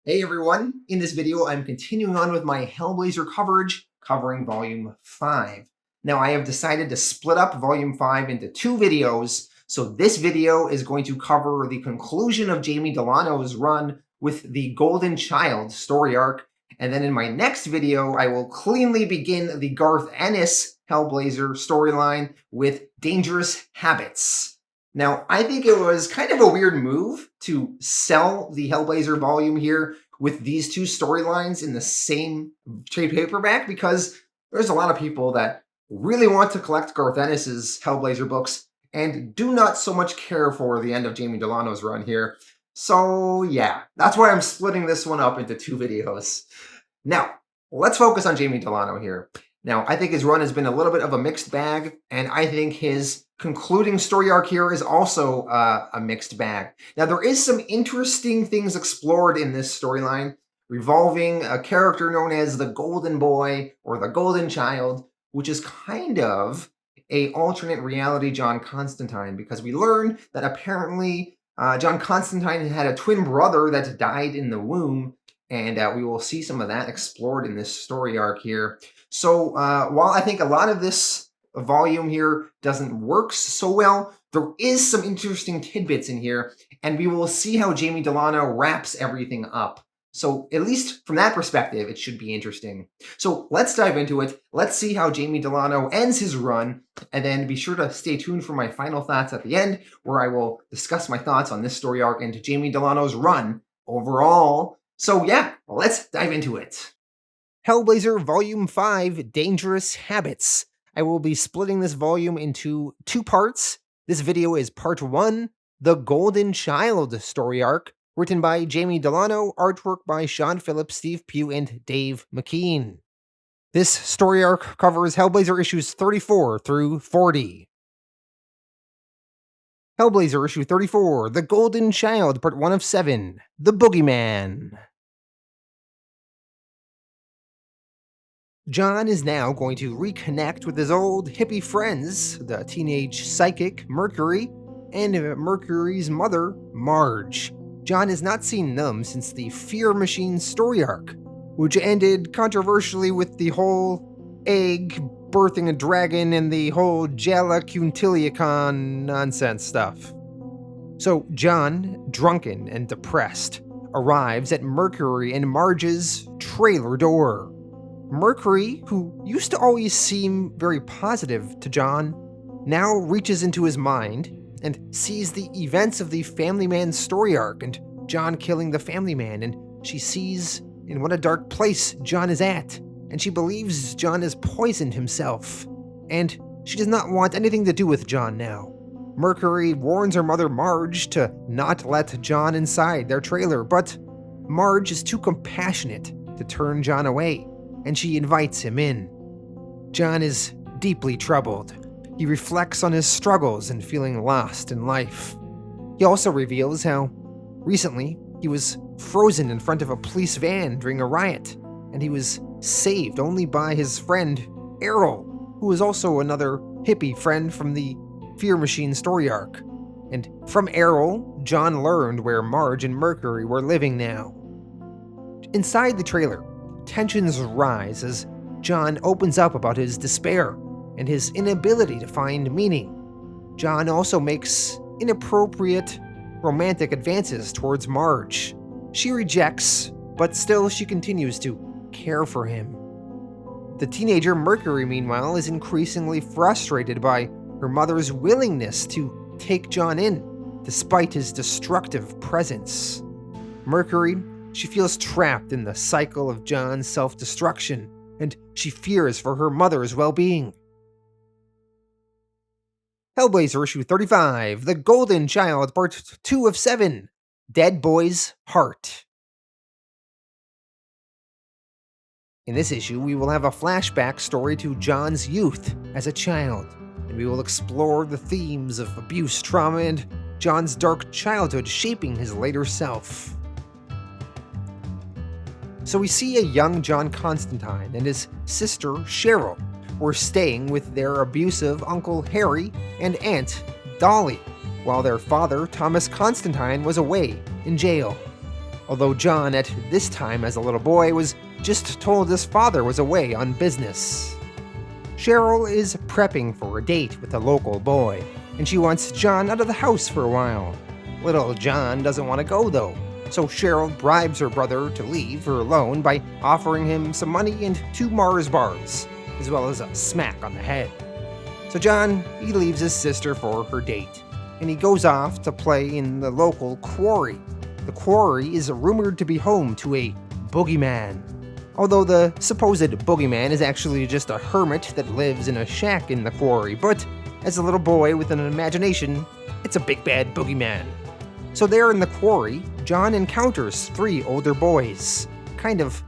Hey everyone, in this video I'm continuing on with my Hellblazer coverage, covering Volume 5. Now I have decided to split up Volume 5 into two videos, so this video is going to cover the conclusion of Jamie Delano's run with the Golden Child story arc, and then in my next video I will cleanly begin the Garth Ennis Hellblazer storyline with Dangerous Habits. Now, I think it was kind of a weird move to sell the Hellblazer volume here with these two storylines in the same trade paperback, because there's a lot of people that really want to collect Garth Ennis's Hellblazer books and do not so much care for the end of Jamie Delano's run here. So yeah, that's why I'm splitting this one up into two videos. Now, let's focus on Jamie Delano here. Now, I think his run has been a little bit of a mixed bag, and I think his concluding story arc here is also a mixed bag. Now, there is some interesting things explored in this storyline, revolving a character known as the Golden Boy or the Golden Child, which is kind of a alternate reality John Constantine, because we learn that apparently John Constantine had a twin brother that died in the womb, and we will see some of that explored in this story arc here. So while I think a lot of this volume here doesn't work so well, there is some interesting tidbits in here, and we will see how Jamie Delano wraps everything up. So at least from that perspective, it should be interesting. So let's dive into it. Let's see how Jamie Delano ends his run, and then be sure to stay tuned for my final thoughts at the end, where I will discuss my thoughts on this story arc and Jamie Delano's run overall. So yeah, let's dive into it. Hellblazer Volume 5, Dangerous Habits. I will be splitting this volume into two parts. This video is part 1, The Golden Child story arc, written by Jamie Delano, artwork by Phillips, Steve Pugh, and Dave McKean. This story arc covers Hellblazer issues 34 through 40. Hellblazer issue 34, The Golden Child, part 1 of 7, The Bogeyman. John is now going to reconnect with his old hippie friends, the teenage psychic Mercury, and Mercury's mother, Marge. John has not seen them since the Fear Machine story arc, which ended controversially with the whole egg birthing a dragon and the whole Jala Quintiliacon nonsense stuff. So John, drunken and depressed, arrives at Mercury and Marge's trailer door. Mercury, who used to always seem very positive to John, now reaches into his mind and sees the events of the Family Man story arc and John killing the Family Man, and she sees in what a dark place John is at, and she believes John has poisoned himself, and she does not want anything to do with John now. Mercury warns her mother Marge to not let John inside their trailer, but Marge is too compassionate to turn John away, and she invites him in. John is deeply troubled. He reflects on his struggles and feeling lost in life. He also reveals how recently he was frozen in front of a police van during a riot, and he was saved only by his friend Errol, who is also another hippie friend from the Fear Machine story arc. And from Errol, John learned where Marge and Mercury were living now. Inside the trailer, tensions rise as John opens up about his despair and his inability to find meaning. John also makes inappropriate romantic advances towards Marge. She rejects, but still she continues to care for him. The teenager Mercury, meanwhile, is increasingly frustrated by her mother's willingness to take John in, despite his destructive presence. Mercury, she feels trapped in the cycle of John's self-destruction, and she fears for her mother's well-being. Hellblazer issue 35, The Golden Child, part 2 of 7, Dead Boy's Heart. In this issue, we will have a flashback story to John's youth as a child, and we will explore the themes of abuse, trauma, and John's dark childhood shaping his later self. So we see a young John Constantine and his sister Cheryl were staying with their abusive Uncle Harry and Aunt Dolly, while their father Thomas Constantine was away in jail. although John at this time as a little boy was just told his father was away on business. Cheryl is prepping for a date with a local boy, and she wants John out of the house for a while. Little John doesn't want to go though, so Cheryl bribes her brother to leave her alone by offering him some money and 2 Mars bars, as well as a smack on the head. So John, he leaves his sister for her date, and he goes off to play in the local quarry. The quarry is rumored to be home to a Bogeyman, although the supposed Bogeyman is actually just a hermit that lives in a shack in the quarry, but as a little boy with an imagination, it's a big bad Bogeyman. So there in the quarry, John encounters 3 older boys, kind of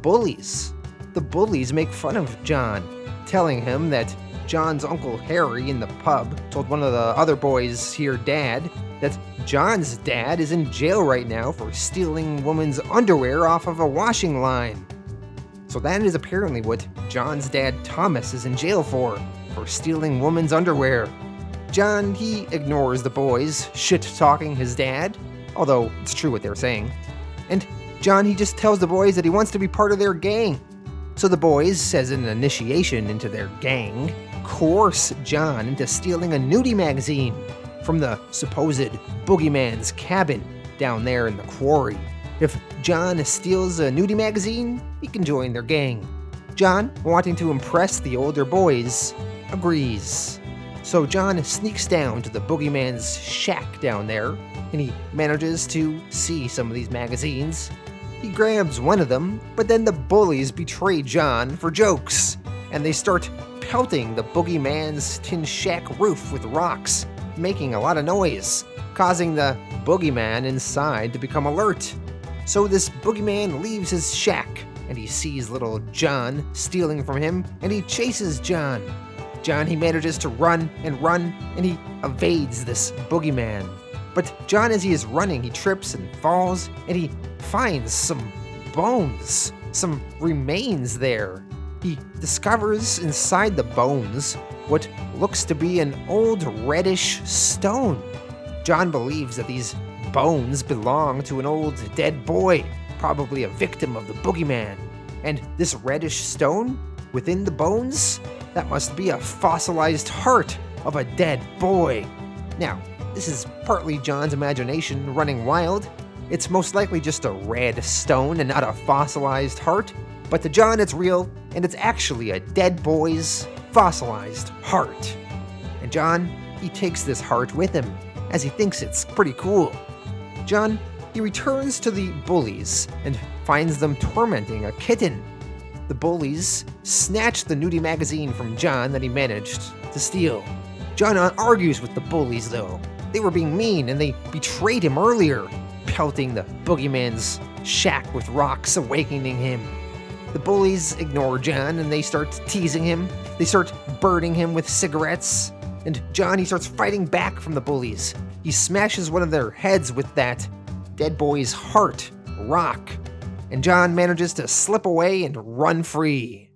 bullies. The bullies make fun of John, telling him that John's Uncle Harry in the pub told one of the other boys here, Dad, that John's dad is in jail right now for stealing women's underwear off of a washing line. So that is apparently what John's dad Thomas is in jail for stealing women's underwear. John, he ignores the boys shit-talking his dad, although it's true what they're saying. And John, he just tells the boys that he wants to be part of their gang. So the boys, as an initiation into their gang, coerce John into stealing a nudie magazine from the supposed Boogeyman's cabin down there in the quarry. If John steals a nudie magazine, he can join their gang. John, wanting to impress the older boys, agrees. So John sneaks down to the Boogeyman's shack down there, and he manages to see some of these magazines. He grabs one of them, but then the bullies betray John for jokes, and they start pelting the Boogeyman's tin shack roof with rocks, making a lot of noise, causing the Boogeyman inside to become alert. So this Boogeyman leaves his shack, and he sees little John stealing from him, and he chases John. John, he manages to run, and he evades this Boogeyman. But John, as he is running, he trips and falls, and he finds some bones, some remains there. He discovers inside the bones what looks to be an old reddish stone. John believes that these bones belong to an old dead boy, probably a victim of the Boogeyman. And this reddish stone within the bones, that must be a fossilized heart of a dead boy. Now, this is partly John's imagination running wild. It's most likely just a red stone and not a fossilized heart. But to John, it's real, and it's actually a dead boy's fossilized heart. And John, he takes this heart with him, as he thinks it's pretty cool. John, he returns to the bullies and finds them tormenting a kitten. The bullies snatch the nudie magazine from John that he managed to steal. John argues with the bullies though. They were being mean and they betrayed him earlier, pelting the Boogeyman's shack with rocks, awakening him. The bullies ignore John and they start teasing him. They start burning him with cigarettes. And John, he starts fighting back from the bullies. He smashes one of their heads with that dead boy's heart rock. And John manages to slip away and run free.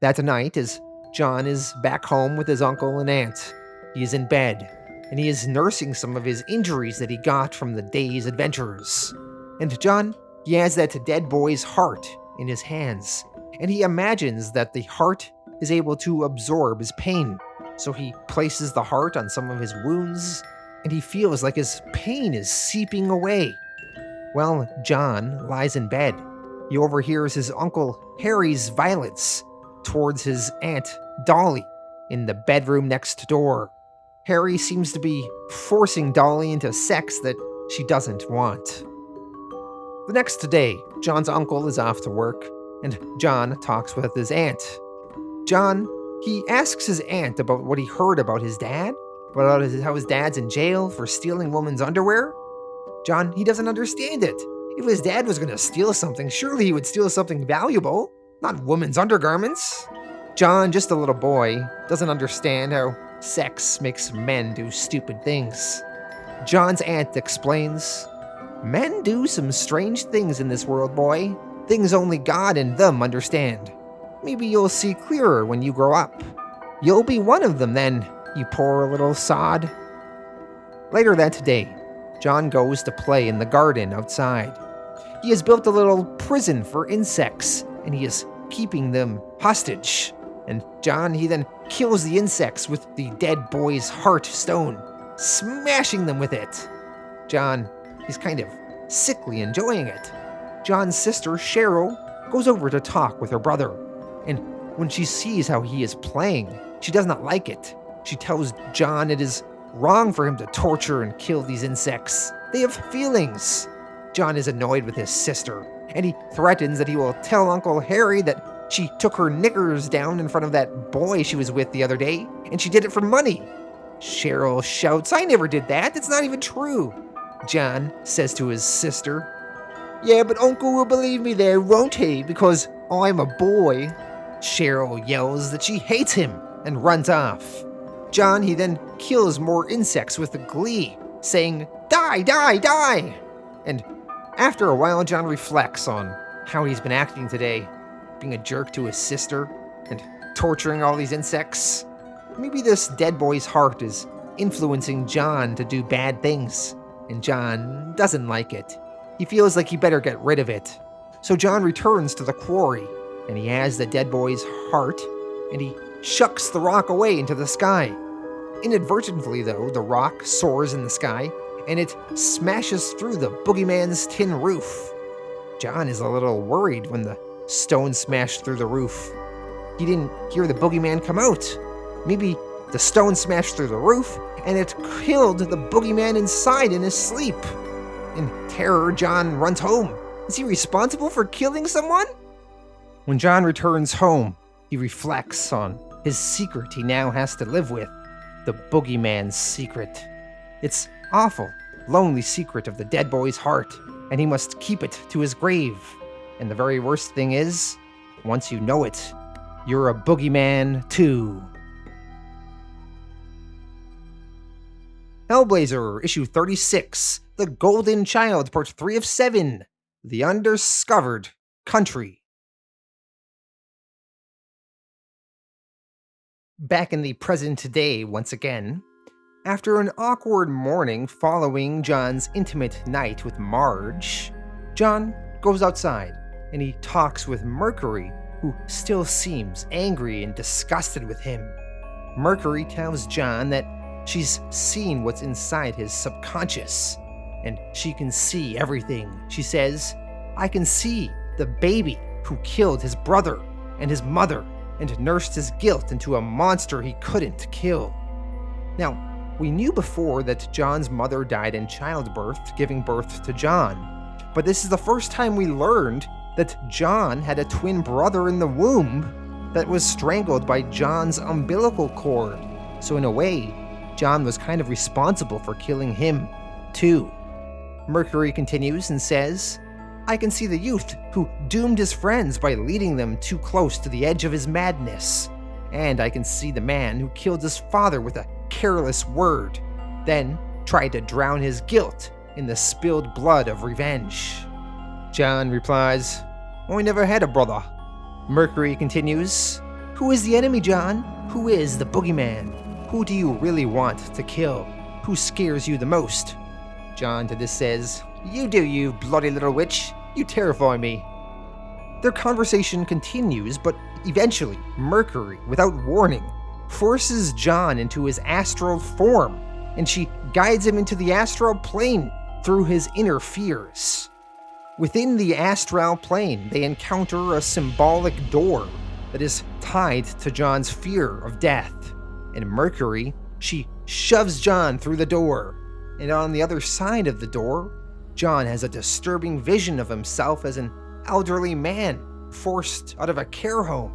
That night, as John is back home with his uncle and aunt, he is in bed, and he is nursing some of his injuries that he got from the day's adventures. And John, he has that dead boy's heart in his hands, and he imagines that the heart is able to absorb his pain. So he places the heart on some of his wounds, and he feels like his pain is seeping away. Well, John lies in bed. He overhears his Uncle Harry's violence towards his Aunt Dolly in the bedroom next door. Harry seems to be forcing Dolly into sex that she doesn't want. The next day, John's uncle is off to work, and John talks with his aunt. John, he asks his aunt about what he heard about his dad, about how his dad's in jail for stealing women's underwear. John, he doesn't understand it. If his dad was going to steal something, surely he would steal something valuable, not women's undergarments. John, just a little boy, doesn't understand how sex makes men do stupid things. John's aunt explains, "Men do some strange things in this world, boy. Things only God and them understand. Maybe you'll see clearer when you grow up. You'll be one of them then, you poor little sod." Later that day, John goes to play in the garden outside. He has built a little prison for insects, and he is keeping them hostage. And John, he then kills the insects with the dead boy's heart stone, smashing them with it. John, he's kind of sickly enjoying it. John's sister, Cheryl, goes over to talk with her brother, and when she sees how he is playing, she does not like it. She tells John it is wrong for him to torture and kill these insects. They have feelings. John is annoyed with his sister, and he threatens that he will tell Uncle Harry that she took her knickers down in front of that boy she was with the other day, and she did it for money. Cheryl shouts, "I never did that. It's not even true." John says to his sister, "Yeah, but Uncle will believe me there, won't he? Because I'm a boy." Cheryl yells that she hates him and runs off. John, he then kills more insects with glee, saying, "Die, die, die!" And after a while, John reflects on how he's been acting today, being a jerk to his sister and torturing all these insects. Maybe this dead boy's heart is influencing John to do bad things, and John doesn't like it. He feels like he better get rid of it. So John returns to the quarry, and he has the dead boy's heart, and he shucks the rock away into the sky. Inadvertently, though, the rock soars in the sky, and it smashes through the boogeyman's tin roof. John is a little worried when the stone smashed through the roof. He didn't hear the boogeyman come out. Maybe the stone smashed through the roof, and it killed the boogeyman inside in his sleep. In terror, John runs home. Is he responsible for killing someone? When John returns home, he reflects on his secret he now has to live with, the boogeyman's secret. It's awful, lonely secret of the dead boy's heart, and he must keep it to his grave. And the very worst thing is, once you know it, you're a boogeyman too. Hellblazer, issue 36, The Golden Child, part 3 of 7, The Undiscover'd Country. Back in the present day once again. After an awkward morning following John's intimate night with Marge, John goes outside and he talks with Mercury, who still seems angry and disgusted with him. Mercury tells John that she's seen what's inside his subconscious, and she can see everything. She says, "I can see the baby who killed his brother and his mother and nursed his guilt into a monster he couldn't kill." Now, we knew before that John's mother died in childbirth, giving birth to John. But this is the first time we learned that John had a twin brother in the womb that was strangled by John's umbilical cord. So in a way, John was kind of responsible for killing him, too. Mercury continues and says, "I can see the youth who doomed his friends by leading them too close to the edge of his madness. And I can see the man who killed his father with a careless word, then tried to drown his guilt in the spilled blood of revenge." John replies, "I never had a brother." Mercury continues, "Who is the enemy, John? Who is the boogeyman? Who do you really want to kill? Who scares you the most?" John to this says, "You do, you bloody little witch. You terrify me." Their conversation continues, but eventually, Mercury, without warning, forces John into his astral form, and she guides him into the astral plane through his inner fears. Within the astral plane, they encounter a symbolic door that is tied to John's fear of death. And Mercury, she shoves John through the door. And on the other side of the door, John has a disturbing vision of himself as an elderly man forced out of a care home.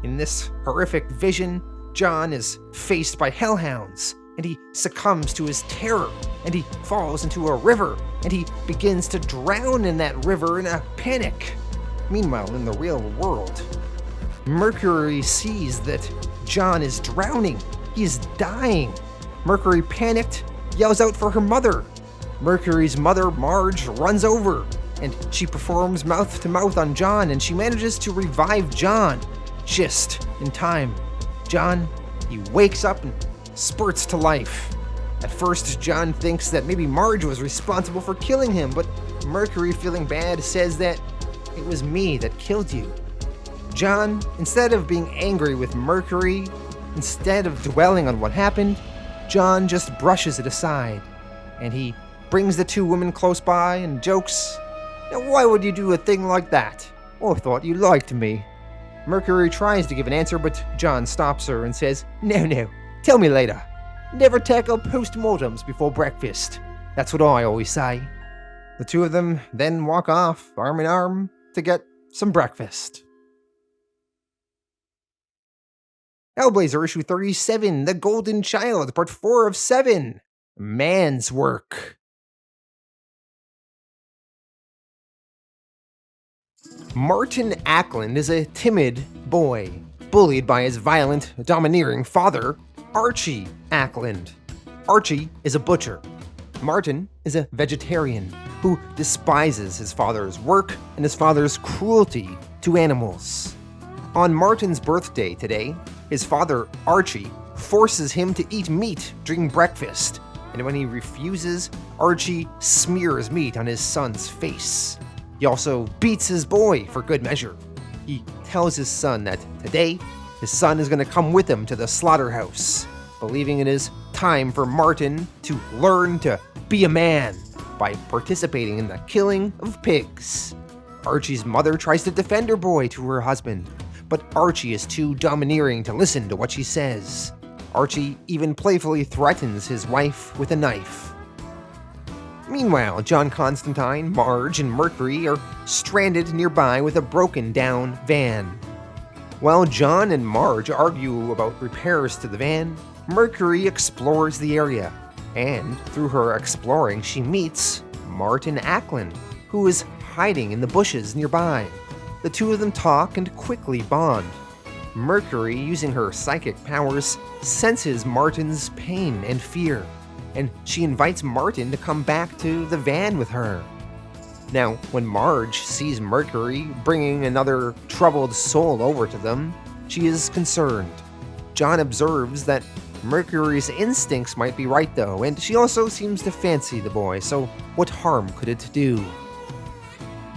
In this horrific vision, John is faced by hellhounds, and he succumbs to his terror, and he falls into a river, and he begins to drown in that river in a panic. Meanwhile, in the real world, Mercury sees that John is drowning. He is dying. Mercury, panicked, yells out for her mother. Mercury's mother, Marge, runs over, and she performs mouth-to-mouth on John, and she manages to revive John just in time. John, he wakes up and spurts to life. At first, John thinks that maybe Marge was responsible for killing him, but Mercury, feeling bad, says that it was me that killed you. John, instead of being angry with Mercury, instead of dwelling on what happened, John just brushes it aside, and he brings the two women close by and jokes, "Now why would you do a thing like that? I thought you liked me." Mercury tries to give an answer, but John stops her and says, No, tell me later. Never tackle post-mortems before breakfast. That's what I always say." The two of them then walk off, arm in arm, to get some breakfast. Hellblazer issue 37, The Golden Child, part 4 of 7. Man's Work. Martin Ackland is a timid boy, bullied by his violent, domineering father, Archie Ackland. Archie is a butcher. Martin is a vegetarian who despises his father's work and his father's cruelty to animals. On Martin's birthday today, his father, Archie, forces him to eat meat during breakfast, and when he refuses, Archie smears meat on his son's face. He also beats his boy for good measure. He tells his son that today, his son is going to come with him to the slaughterhouse, believing it is time for Martin to learn to be a man by participating in the killing of pigs. Archie's mother tries to defend her boy to her husband, but Archie is too domineering to listen to what she says. Archie even playfully threatens his wife with a knife. Meanwhile, John Constantine, Marge, and Mercury are stranded nearby with a broken-down van. While John and Marge argue about repairs to the van, Mercury explores the area, and through her exploring, she meets Martin Ackland, who is hiding in the bushes nearby. The two of them talk and quickly bond. Mercury, using her psychic powers, senses Martin's pain and fear, and she invites Martin to come back to the van with her. Now, when Marge sees Mercury bringing another troubled soul over to them, she is concerned. John observes that Mercury's instincts might be right though, and she also seems to fancy the boy, so what harm could it do?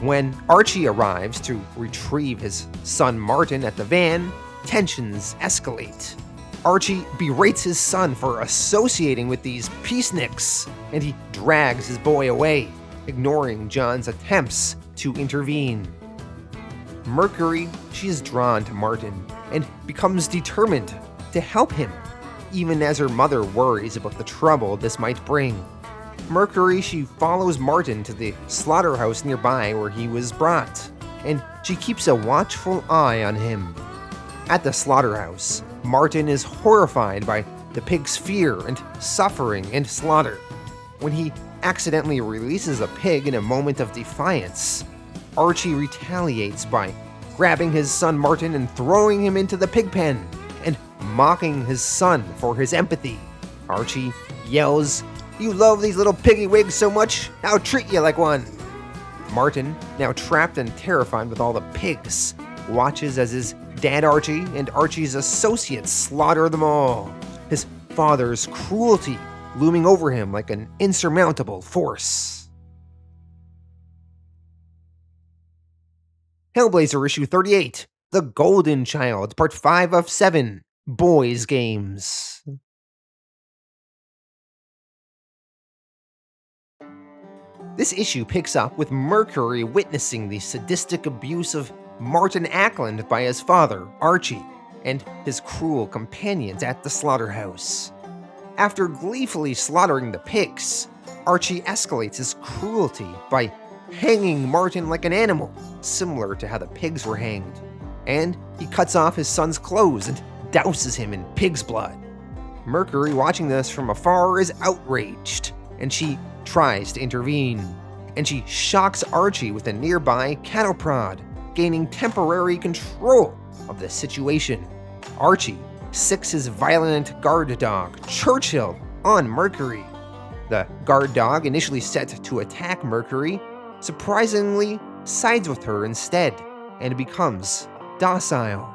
When Archie arrives to retrieve his son Martin at the van, tensions escalate. Archie berates his son for associating with these peaceniks, and he drags his boy away, ignoring John's attempts to intervene. Mercury, she is drawn to Martin and becomes determined to help him, even as her mother worries about the trouble this might bring. Mercury, she follows Martin to the slaughterhouse nearby where he was brought, and she keeps a watchful eye on him. At the slaughterhouse, Martin is horrified by the pig's fear and suffering and slaughter. When he accidentally releases a pig in a moment of defiance, Archie retaliates by grabbing his son Martin and throwing him into the pig pen and mocking his son for his empathy. Archie yells, "You love these little piggy wigs so much, I'll treat you like one." Martin, now trapped and terrified with all the pigs, watches as his dad Archie and Archie's associates slaughter them all, his father's cruelty looming over him like an insurmountable force. Hellblazer issue 38, The Golden Child, part 5 of 7, Boys Games. This issue picks up with Mercury witnessing the sadistic abuse of Martin Ackland by his father, Archie, and his cruel companions at the slaughterhouse. After gleefully slaughtering the pigs, Archie escalates his cruelty by hanging Martin like an animal, similar to how the pigs were hanged, and he cuts off his son's clothes and douses him in pig's blood. Mercury, watching this from afar, is outraged, and she tries to intervene, and she shocks Archie with a nearby cattle prod, gaining temporary control of the situation. Archie sicks his violent guard dog, Churchill, on Mercury. The guard dog, initially set to attack Mercury, surprisingly sides with her instead and becomes docile.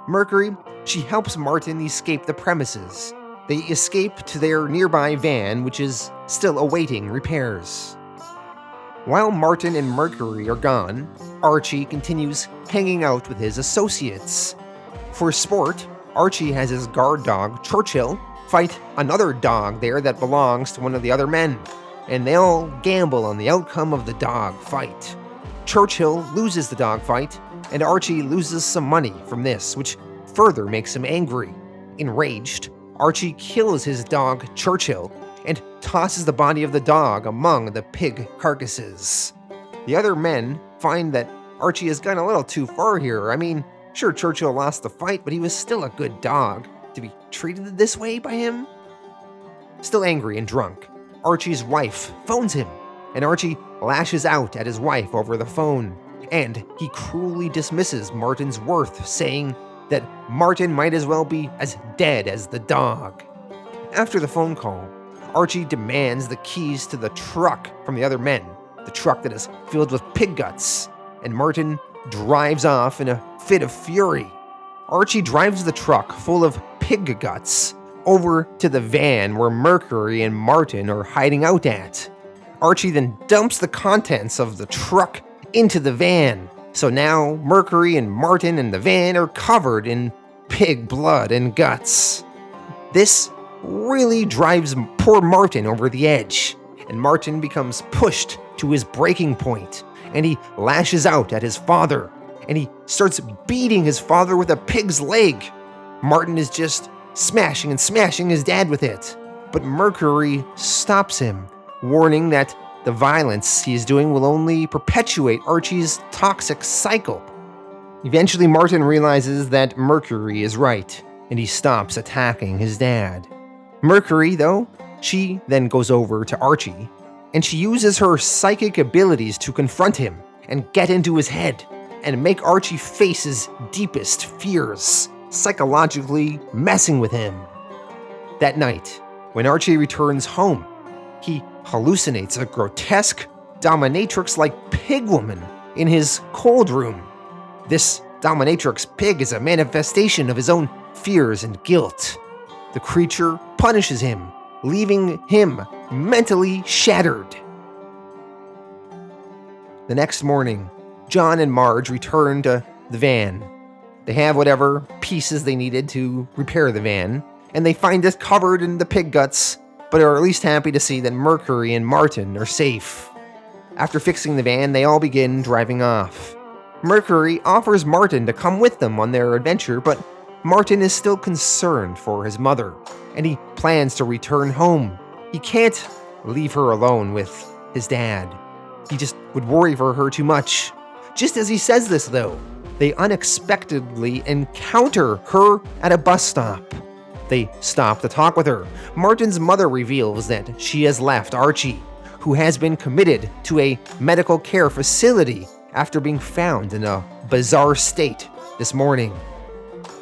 Mercury, she helps Martin escape the premises, They escape to their nearby van, which is still awaiting repairs. While Martin and Mercury are gone, Archie continues hanging out with his associates. For sport, Archie has his guard dog, Churchill, fight another dog there that belongs to one of the other men, and they all gamble on the outcome of the dog fight. Churchill loses the dog fight, and Archie loses some money from this, which further makes him angry. Enraged, Archie kills his dog, Churchill, and tosses the body of the dog among the pig carcasses. The other men find that Archie has gone a little too far here. I mean, sure, Churchill lost the fight, but he was still a good dog. To be treated this way by him? Still angry and drunk, Archie's wife phones him, and Archie lashes out at his wife over the phone, and he cruelly dismisses Martin's worth, saying that Martin might as well be as dead as the dog. After the phone call, Archie demands the keys to the truck from the other men, the truck that is filled with pig guts, and Martin drives off in a fit of fury. Archie drives the truck full of pig guts over to the van where Mercury and Martin are hiding out at. Archie then dumps the contents of the truck into the van, so now Mercury and Martin and the van are covered in pig blood and guts. This really drives poor Martin over the edge, and Martin becomes pushed to his breaking point, and he lashes out at his father, and he starts beating his father with a pig's leg. Martin is just smashing and smashing his dad with it, but Mercury stops him, warning that the violence he is doing will only perpetuate Archie's toxic cycle. Eventually, Martin realizes that Mercury is right, and he stops attacking his dad. Mercury, though, she then goes over to Archie, and she uses her psychic abilities to confront him and get into his head and make Archie face his deepest fears, psychologically messing with him. That night, when Archie returns home, he hallucinates a grotesque, dominatrix-like pig woman in his cold room. This dominatrix pig is a manifestation of his own fears and guilt. The creature punishes him, leaving him mentally shattered. The next morning, John and Marge return to the van. They have whatever pieces they needed to repair the van, and they find it covered in the pig guts, but are at least happy to see that Mercury and Martin are safe. After fixing the van, they all begin driving off. Mercury offers Martin to come with them on their adventure, but Martin is still concerned for his mother, and he plans to return home. He can't leave her alone with his dad. He just would worry for her too much. Just as he says this, though, they unexpectedly encounter her at a bus stop. They stop to talk with her. Martin's mother reveals that she has left Archie, who has been committed to a medical care facility after being found in a bizarre state this morning.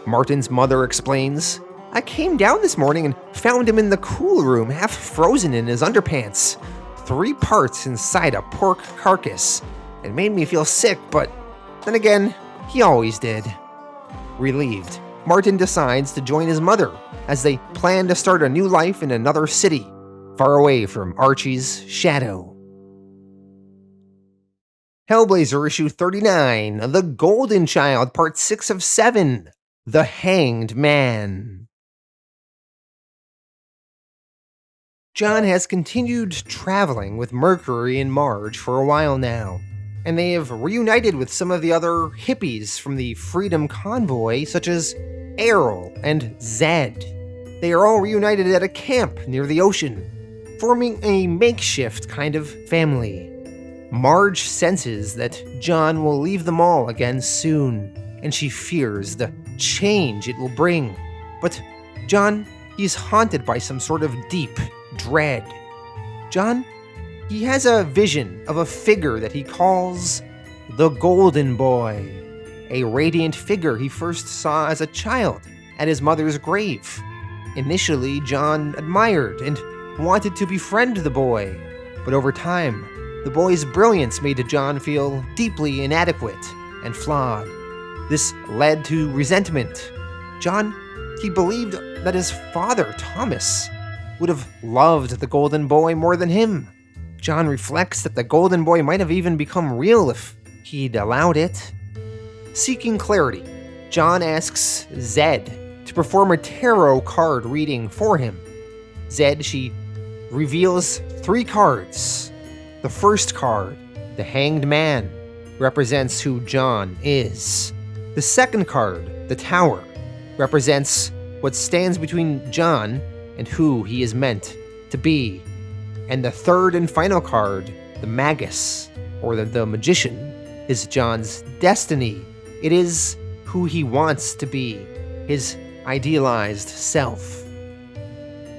Martin's mother explains, "I came down this morning and found him in the cool room, half frozen in his underpants, 3 parts inside a pork carcass. It made me feel sick, but then again, he always did." Relieved, Martin decides to join his mother as they plan to start a new life in another city, far away from Archie's shadow. Hellblazer issue 39, The Golden Child, part 6 of 7, The Hanged Man. John has continued traveling with Mercury and Marge for a while now, and they have reunited with some of the other hippies from the Freedom Convoy, such as Errol and Zed. They are all reunited at a camp near the ocean, forming a makeshift kind of family. Marge senses that John will leave them all again soon, and she fears the change it will bring. But John, he's haunted by some sort of deep dread. John, he has a vision of a figure that he calls the Golden Boy, a radiant figure he first saw as a child at his mother's grave. Initially, John admired and wanted to befriend the boy, but over time, the boy's brilliance made John feel deeply inadequate and flawed. This led to resentment, John, he believed that his father, Thomas, would have loved the golden boy more than him. John reflects that the golden boy might have even become real if he'd allowed it. Seeking clarity, John asks Zed to perform a tarot card reading for him. Zed, she reveals 3 cards. The first card, the Hanged Man, represents who John is. The second card, the Tower, represents what stands between John and who he is meant to be. And the third and final card, the Magus, or the Magician, is John's destiny. It is who he wants to be, his idealized self.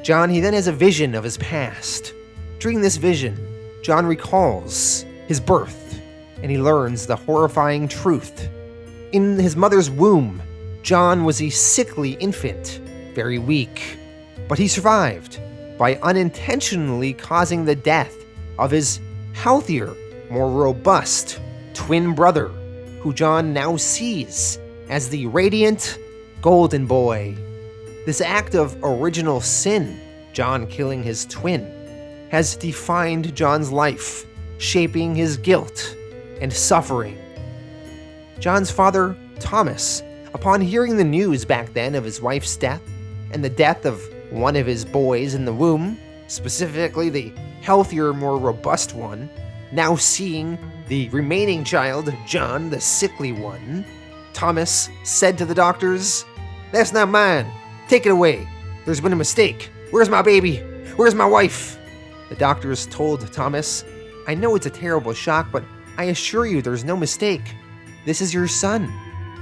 John, he then has a vision of his past. During this vision, John recalls his birth, and he learns the horrifying truth. In his mother's womb, John was a sickly infant, very weak, but he survived by unintentionally causing the death of his healthier, more robust twin brother, who John now sees as the radiant golden boy. This act of original sin, John killing his twin, has defined John's life, shaping his guilt and suffering. John's father, Thomas, upon hearing the news back then of his wife's death and the death of one of his boys in the womb, specifically the healthier, more robust one, now seeing the remaining child, John, the sickly one, Thomas said to the doctors, "That's not mine. Take it away. There's been a mistake. Where's my baby? Where's my wife?" The doctors told Thomas, "I know it's a terrible shock, but I assure you there's no mistake. This is your son."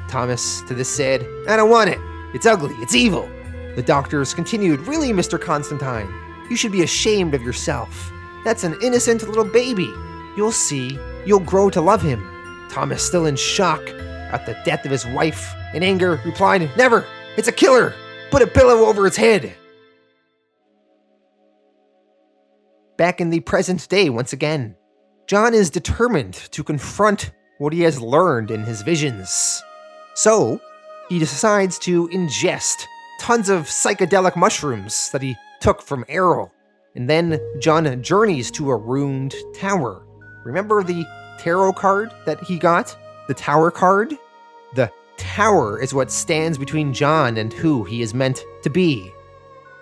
Thomas to this said, "I don't want it. It's ugly. It's evil." The doctors continued, "Really, Mr. Constantine, you should be ashamed of yourself. That's an innocent little baby. You'll see. You'll grow to love him." Thomas, still in shock at the death of his wife, in anger, replied, "Never! It's a killer! Put a pillow over its head!" Back in the present day once again, John is determined to confront what he has learned in his visions. So, he decides to ingest tons of psychedelic mushrooms that he took from Errol, and then John journeys to a ruined tower. Remember the tarot card that he got? The Tower card? The tower is what stands between John and who he is meant to be.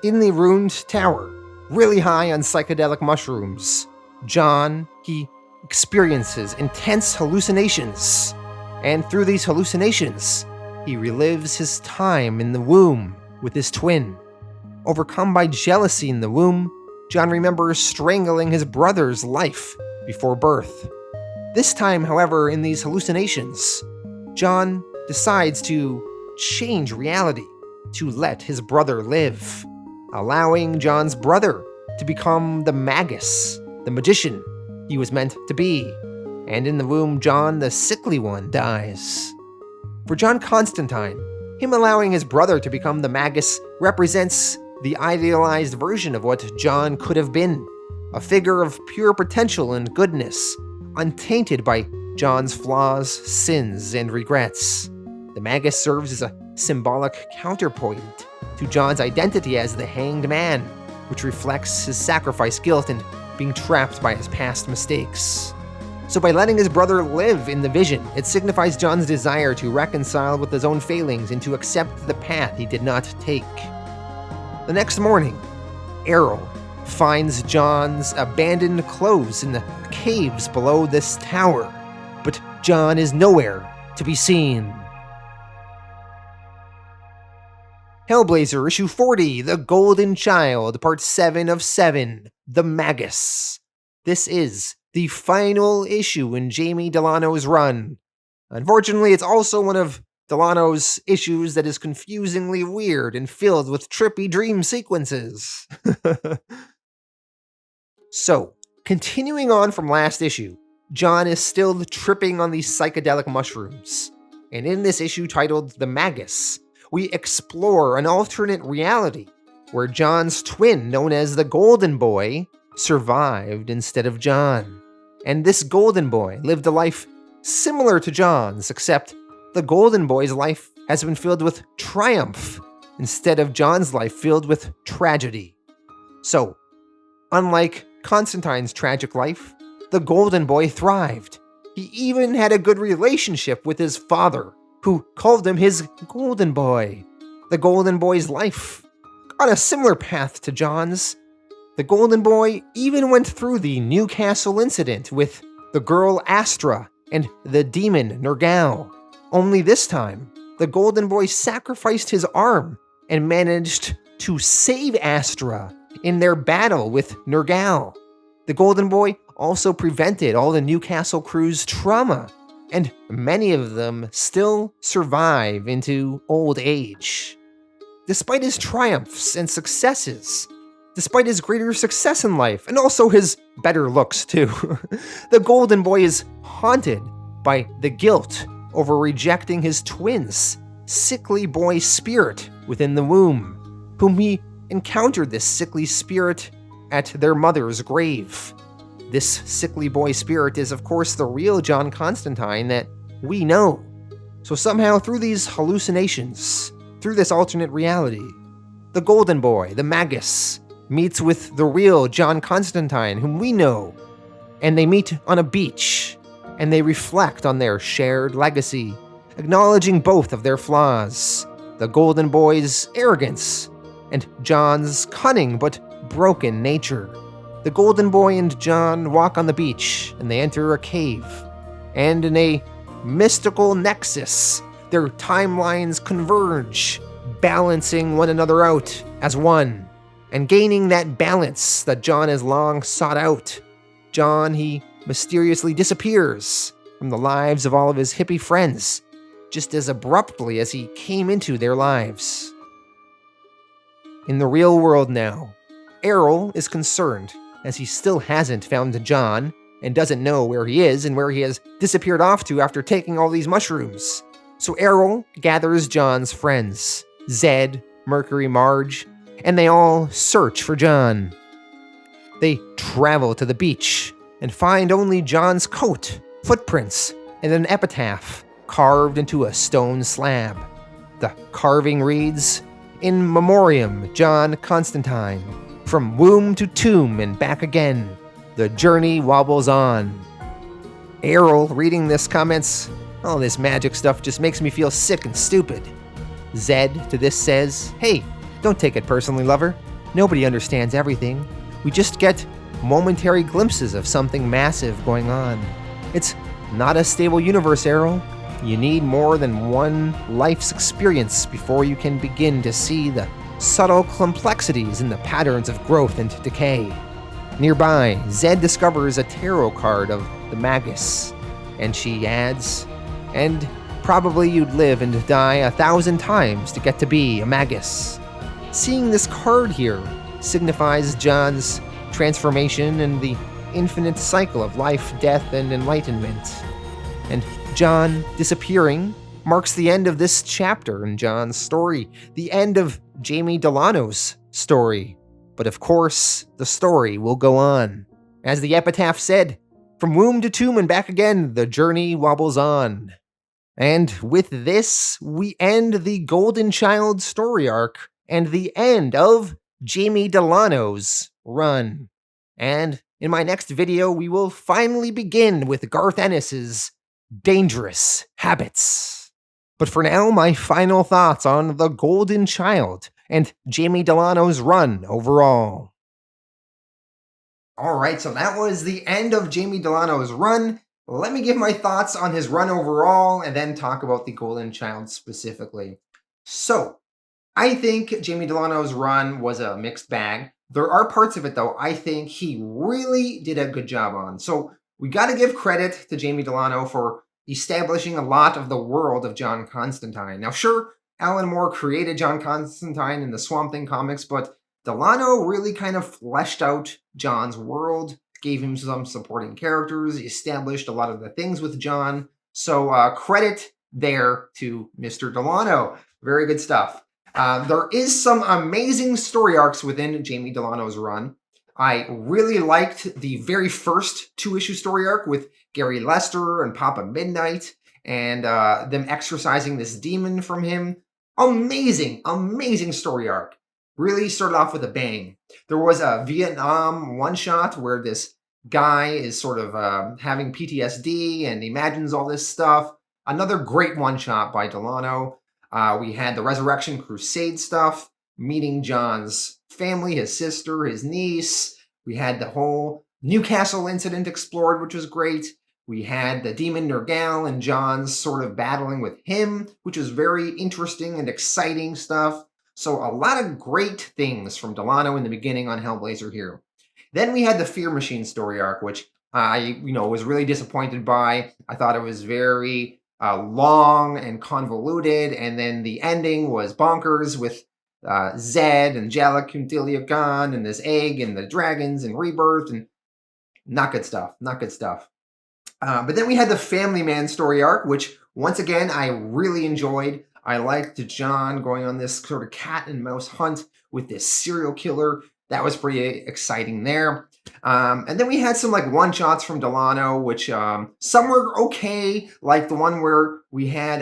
In the ruined tower, really high on psychedelic mushrooms, John, he experiences intense hallucinations. And through these hallucinations, he relives his time in the womb with his twin. Overcome by jealousy in the womb, John remembers strangling his brother's life before birth. This time, however, in these hallucinations, John decides to change reality, to let his brother live, allowing John's brother to become the Magus, the magician he was meant to be. And in the womb, John, the sickly one, dies. For John Constantine, him allowing his brother to become the Magus represents the idealized version of what John could have been, a figure of pure potential and goodness, untainted by John's flaws, sins, and regrets. The Magus serves as a symbolic counterpoint to John's identity as the Hanged Man, which reflects his sacrifice guilt and being trapped by his past mistakes. So by letting his brother live in the vision, it signifies John's desire to reconcile with his own failings and to accept the path he did not take. The next morning, Errol finds John's abandoned clothes in the caves below this tower, but John is nowhere to be seen. Hellblazer issue 40, The Golden Child, part 7 of 7, The Magus. This is the final issue in Jamie Delano's run. Unfortunately, it's also one of Delano's issues that is confusingly weird and filled with trippy dream sequences. So, continuing on from last issue, John is still tripping on these psychedelic mushrooms. And in this issue titled The Magus, we explore an alternate reality where John's twin, known as the Golden Boy, survived instead of John. And this Golden Boy lived a life similar to John's, except the Golden Boy's life has been filled with triumph instead of John's life filled with tragedy. So, unlike Constantine's tragic life, the Golden Boy thrived. He even had a good relationship with his father, who called him his Golden Boy. The Golden Boy's life on a similar path to John's. The Golden Boy even went through the Newcastle incident with the girl Astra and the demon Nergal. Only this time, the Golden Boy sacrificed his arm and managed to save Astra in their battle with Nergal. The Golden Boy also prevented all the Newcastle crew's trauma, and many of them still survive into old age. Despite his triumphs and successes, despite his greater success in life, and also his better looks too, the Golden Boy is haunted by the guilt over rejecting his twins' sickly boy spirit within the womb, whom he encountered this sickly spirit at their mother's grave. This sickly boy spirit is, of course, the real John Constantine that we know. So somehow, through these hallucinations, through this alternate reality, the Golden Boy, the Magus, meets with the real John Constantine, whom we know, and they meet on a beach, and they reflect on their shared legacy, acknowledging both of their flaws, the Golden Boy's arrogance, and John's cunning but broken nature. The Golden Boy and John walk on the beach, and they enter a cave, and in a mystical nexus, their timelines converge, balancing one another out as one, and gaining that balance that John has long sought out. John, he mysteriously disappears from the lives of all of his hippie friends, just as abruptly as he came into their lives. In the real world now, Errol is concerned, as he still hasn't found John, and doesn't know where he is and where he has disappeared off to after taking all these mushrooms. So Errol gathers John's friends, Zed, Mercury, Marge, and they all search for John. They travel to the beach and find only John's coat, footprints, and an epitaph carved into a stone slab. The carving reads, "In Memoriam, John Constantine. From womb to tomb and back again, the journey wobbles on." Errol, reading this, comments, "All this magic stuff just makes me feel sick and stupid." Zed to this says, "Hey, don't take it personally, lover. Nobody understands everything. We just get momentary glimpses of something massive going on. It's not a stable universe, Errol. You need more than one life's experience before you can begin to see the subtle complexities in the patterns of growth and decay." Nearby, Zed discovers a tarot card of the Magus, and she adds, "And probably you'd live and die 1,000 times to get to be a Magus." Seeing this card here signifies John's transformation and the infinite cycle of life, death, and enlightenment. And John disappearing marks the end of this chapter in John's story, the end of Jamie Delano's story. But of course, the story will go on. As the epitaph said, "From womb to tomb and back again, the journey wobbles on." And with this, we end the Golden Child story arc and the end of Jamie Delano's run. And in my next video, we will finally begin with Garth Ennis's Dangerous Habits. But for now, my final thoughts on the Golden Child and Jamie Delano's run overall. Alright, so that was the end of Jamie Delano's run. Let me give my thoughts on his run overall and then talk about the Golden Child specifically. So, I think Jamie Delano's run was a mixed bag. There are parts of it, though, I think he really did a good job on. So, we gotta give credit to Jamie Delano for establishing a lot of the world of John Constantine. Now, sure, Alan Moore created John Constantine in the Swamp Thing comics, but Delano really kind of fleshed out John's world, gave him some supporting characters, established a lot of the things with John. So credit there to Mr. Delano. Very good stuff. There is some amazing story arcs within Jamie Delano's run. I really liked the very first 2-issue story arc with Gary Lester and Papa Midnight, and them exorcising this demon from him. Amazing, amazing story arc. Really started off with a bang. There was a Vietnam one-shot where this guy is sort of having PTSD and imagines all this stuff. Another great one-shot by Delano. We had the Resurrection Crusade stuff, meeting John's family, his sister, his niece. We had the whole Newcastle incident explored, which was great. We had the demon Nergal and John's sort of battling with him, which was very interesting and exciting stuff. So a lot of great things from Delano in the beginning on Hellblazer here. Then we had the Fear Machine story arc, which I, was really disappointed by. I thought it was very long and convoluted, and then the ending was bonkers with Zed and Jalek and Diliagon and this egg and the dragons and Rebirth, and not good stuff, not good stuff. But then we had the Family Man story arc, which once again I really enjoyed. I liked John going on this sort of cat and mouse hunt with this serial killer. That was pretty exciting there. And then we had some like one-shots from Delano, which some were okay, like the one where we had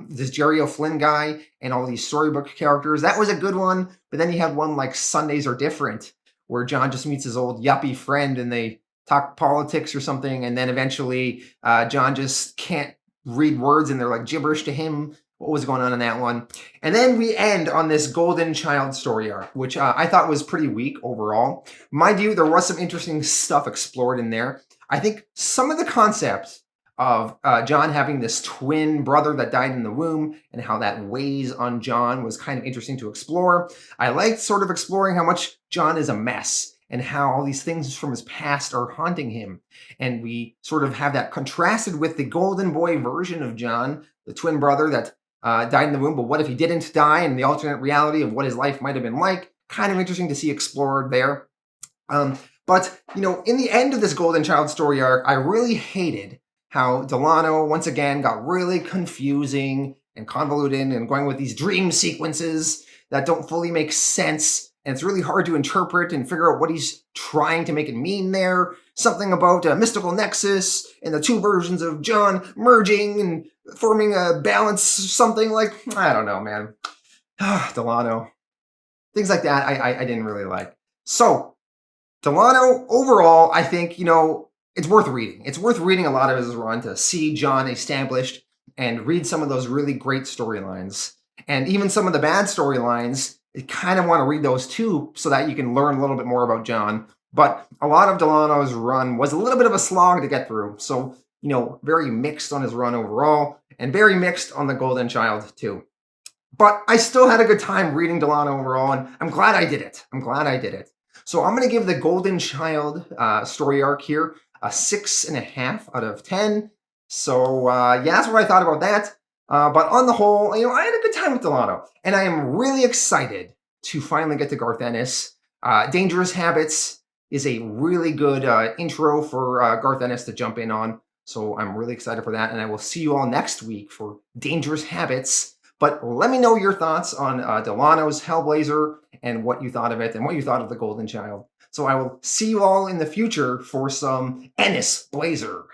this Jerry O'Flynn guy and all these storybook characters. That was a good one. But then you had one like Sundays Are Different, where John just meets his old yuppie friend and they talk politics or something. And then eventually John just can't read words and they're like gibberish to him. What was going on in that one? And then we end on this Golden Child story arc, which I thought was pretty weak overall. Mind you, there was some interesting stuff explored in there. I think some of the concepts of John having this twin brother that died in the womb and how that weighs on John was kind of interesting to explore. I liked sort of exploring how much John is a mess and how all these things from his past are haunting him. And we sort of have that contrasted with the golden boy version of John, the twin brother that died in the womb, but what if he didn't die, and the alternate reality of what his life might have been like. Kind of interesting to see explored there. But, in the end of this Golden Child story arc, I really hated how Delano, once again, got really confusing and convoluted and going with these dream sequences that don't fully make sense. And it's really hard to interpret and figure out what he's trying to make it mean there. Something about a mystical nexus and the two versions of John merging and forming a balance, something like, I don't know, man. Delano. Things like that I didn't really like. So, Delano, overall, I think, it's worth reading. It's worth reading a lot of his run to see John established and read some of those really great storylines. And even some of the bad storylines, you kind of want to read those too so that you can learn a little bit more about John. But a lot of Delano's run was a little bit of a slog to get through. So, very mixed on his run overall and very mixed on the Golden Child too. But I still had a good time reading Delano overall, and I'm glad I did it. So I'm going to give the Golden Child story arc here a 6.5 out of 10. So that's what I thought about that. But on the whole, I had a good time with Delano, and I am really excited to finally get to Garth Ennis. Dangerous Habits is a really good intro for Garth Ennis to jump in on. So I'm really excited for that, and I will see you all next week for Dangerous Habits. But let me know your thoughts on Delano's Hellblazer and what you thought of it and what you thought of the Golden Child. So I will see you all in the future for some Ennis Blazer.